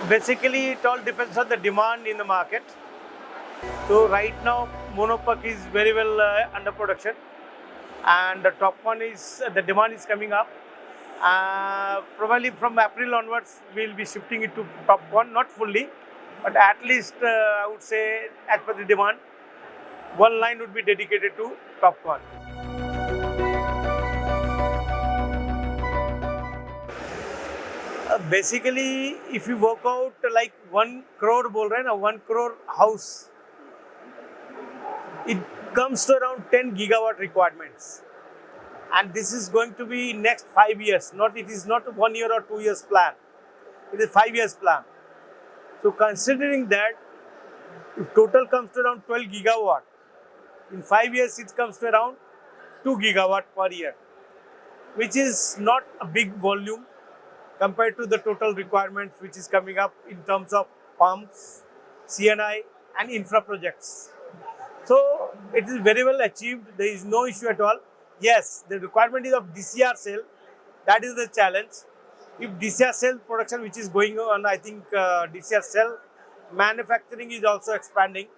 Basically, it all depends on the demand in the market. So right now, monopack is very well under production, and the top one is the demand is coming up. Probably from April onwards, we'll be shifting it to top one, not fully, but at least I would say, as per the demand, one line would be dedicated to top one. Basically, if you work out like 1 crore bol rahe na, 1 crore house, it comes to around 10 gigawatt requirements. And this is going to be next 5 years. It is not 1 year or 2 years plan. It is 5 years plan. So considering that, if total comes to around 12 gigawatt, in 5 years it comes to around 2 gigawatt per year, which is not a big volume compared to the total requirements which is coming up in terms of pumps, C&I and infra projects. So it is very well achieved. There is no issue at all. Yes, the requirement is of DCR cell. That is the challenge. If DCR cell production, which is going on, I think DCR cell manufacturing is also expanding.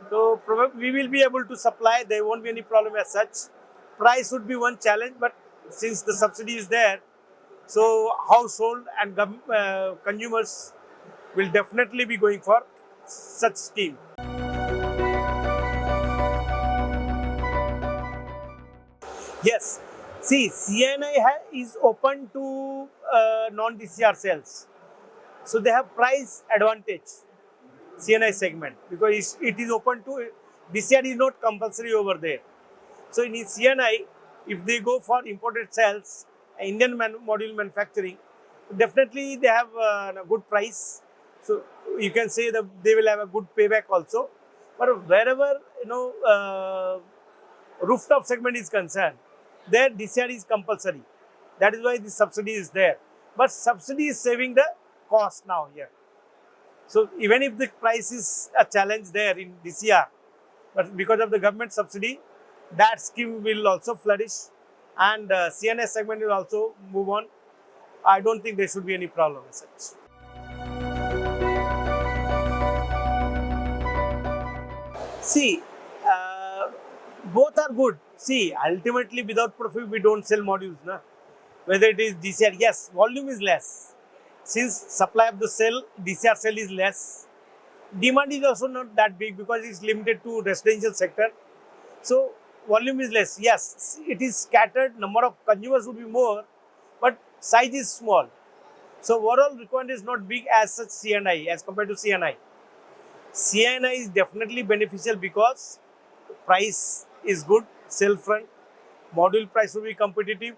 So probably we will be able to supply. There won't be any problem as such. Price would be one challenge, but since the subsidy is there, so household and consumers will definitely be going for such scheme. Yes, see, C&I is open to non-DCR cells. So they have price advantage, C&I segment, because it is open to, DCR is not compulsory over there. So in C&I, if they go for imported cells, Indian module manufacturing, definitely they have a good price. So you can say that they will have a good payback also. But wherever, rooftop segment is concerned, there DCR is compulsory. That is why the subsidy is there. But subsidy is saving the cost now here. So even if the price is a challenge there in DCR, but because of the government subsidy, that scheme will also flourish, and C&I segment will also move on. I don't think there should be any problem as such. See, both are good. See, ultimately without profit we don't sell modules. Na? Whether it is DCR, yes, volume is less. Since supply of the cell, DCR cell is less. Demand is also not that big because it's limited to residential sector. So volume is less. Yes, it is scattered, number of consumers would be more, but size is small. So overall requirement is not big as such C&I as compared to C&I. C&I is definitely beneficial because price is good, cell front, module price will be competitive,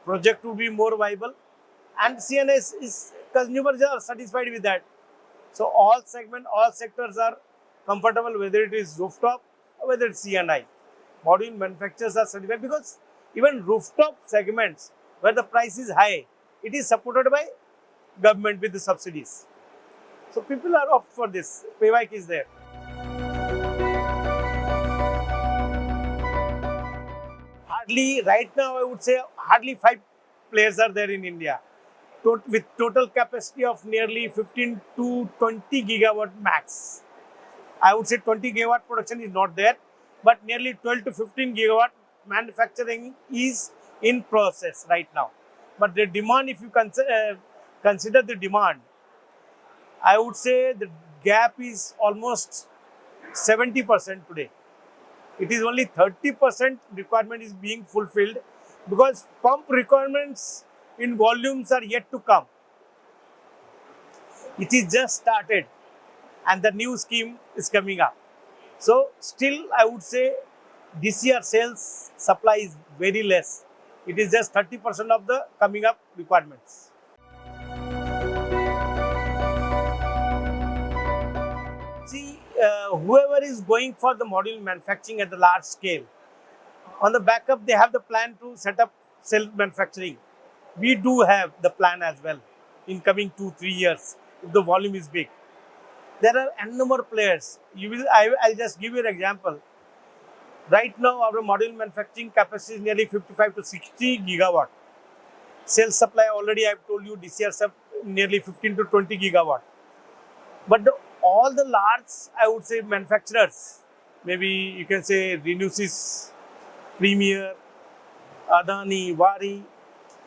project will be more viable, and C&I is consumers are satisfied with that. So all segment, all sectors are comfortable, whether it is rooftop or whether it's C&I. Module manufacturers are satisfied because even rooftop segments where the price is high, it is supported by government with the subsidies. So people are opt for this. Payback is there. Hardly, right now I would say hardly 5 players are there in India with total capacity of nearly 15 to 20 gigawatt max. I would say 20 gigawatt production is not there, but nearly 12 to 15 gigawatt manufacturing is in process right now. But the demand, if you consider the demand, I would say the gap is almost 70% today. It is only 30% requirement is being fulfilled because pump requirements in volumes are yet to come. It is just started and the new scheme is coming up. So still I would say DCR sales supply is very less. It is just 30% of the coming up requirements. See, whoever is going for the module manufacturing at the large scale, on the backup they have the plan to set up cell manufacturing. We do have the plan as well in coming 2-3 years if the volume is big. There are n number of players. I'll just give you an example. Right now our module manufacturing capacity is nearly 55 to 60 gigawatt. Cell supply already I have told you DCR nearly 15 to 20 gigawatt. But all the large, I would say, manufacturers, maybe you can say Renewsys, Premier, Adani, Wari,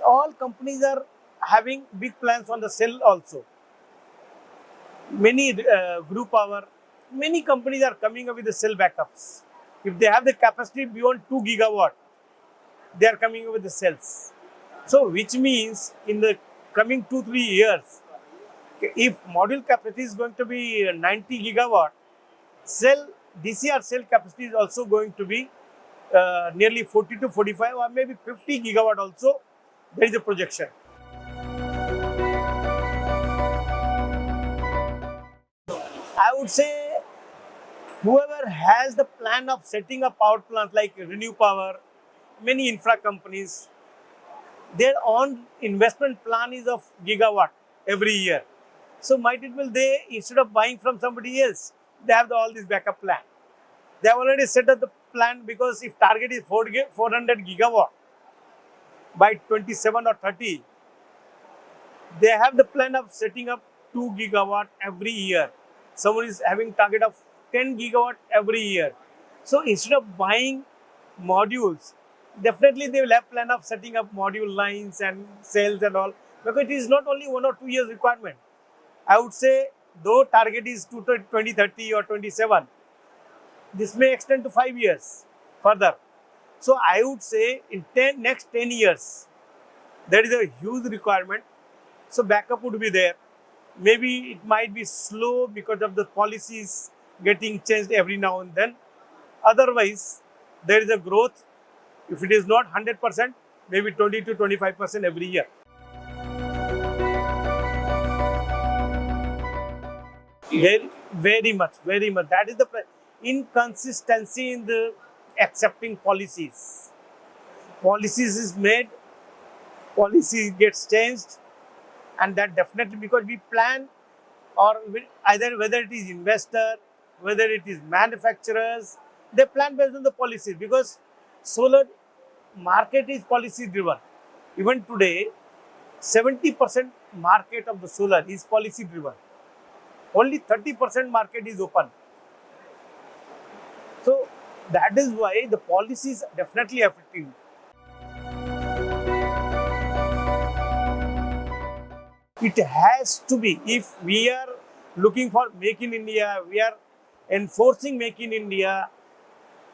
all companies are having big plans on the cell also. Many group power, many companies are coming up with the cell backups. If they have the capacity beyond 2 gigawatt, they are coming up with the cells. So, which means in the coming 2-3 years, if module capacity is going to be 90 gigawatt, cell DCR cell capacity is also going to be nearly 40 to 45 or maybe 50 gigawatt also. There is a projection. I would say whoever has the plan of setting up power plant like Renew Power, many infra companies, their own investment plan is of gigawatt every year. So might it will they, instead of buying from somebody else, they have all this backup plan. They have already set up the plan, because if target is 400 gigawatt by 27 or 30, they have the plan of setting up 2 gigawatt every year. Someone is having target of 10 gigawatt every year. So instead of buying modules, definitely they will have plan of setting up module lines and cells and all, because it is not only 1 or 2 years requirement. I would say though target is 2030 or 27, this may extend to 5 years further. So I would say in next 10 years, there is a huge requirement. So backup would be there. Maybe it might be slow because of the policies getting changed every now and then. Otherwise, there is a growth. If it is not 100%, maybe 20 to 25% every year. Very much. That is the inconsistency in the accepting policies. Policies is made, policy gets changed, and that definitely, because we plan, or either whether it is investor, whether it is manufacturers, they plan based on the policies, because solar market is policy driven. Even today, 70% market of the solar is policy driven. Only 30% market is open. So that is why the policy is definitely affecting. It has to be. If we are looking for Make in India, we are enforcing Make in India,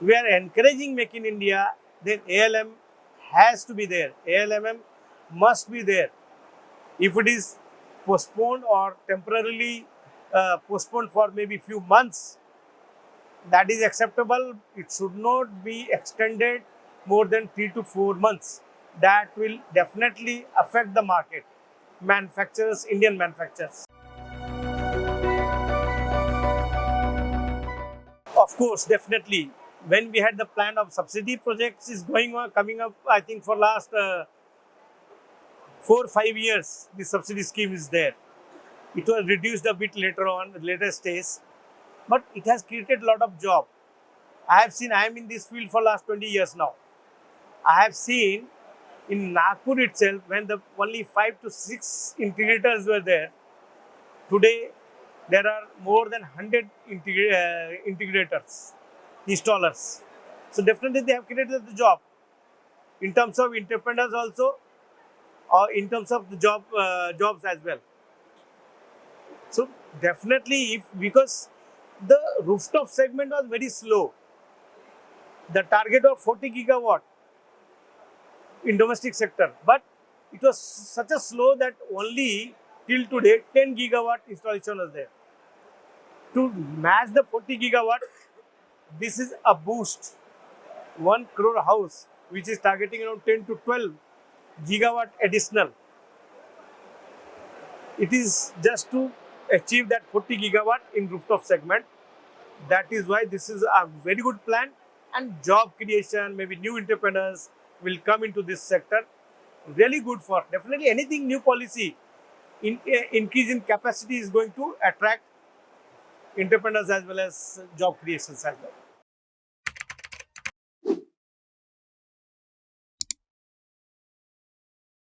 we are encouraging Make in India, then ALM has to be there. ALMM must be there. If it is postponed or temporarily postponed for maybe few months, that is acceptable. It should not be extended more than 3 to 4 months. That will definitely affect the market, manufacturers, Indian manufacturers. Of course, definitely. When we had the plan of subsidy projects is coming up, I think for last 4 or 5 years, the subsidy scheme is there. It was reduced a bit later on, later stage, but it has created a lot of job. I am in this field for last 20 years now. I have seen in Nagpur itself, when the only 5 to 6 integrators were there, today there are more than 100 integrators, installers. So definitely they have created the job in terms of entrepreneurs also, or in terms of the jobs as well. So definitely, because the rooftop segment was very slow, the target of 40 gigawatt in domestic sector, but it was such a slow that only till today 10 gigawatt installation was there. To match the 40 gigawatt, this is a boost. 1 crore house, which is targeting around 10 to 12 gigawatt additional. It is just to achieve that 40 gigawatt in rooftop segment. That is why this is a very good plan, and job creation, maybe new entrepreneurs will come into this sector. Really good for definitely anything new policy. Increase in capacity is going to attract entrepreneurs as well as job creations as well.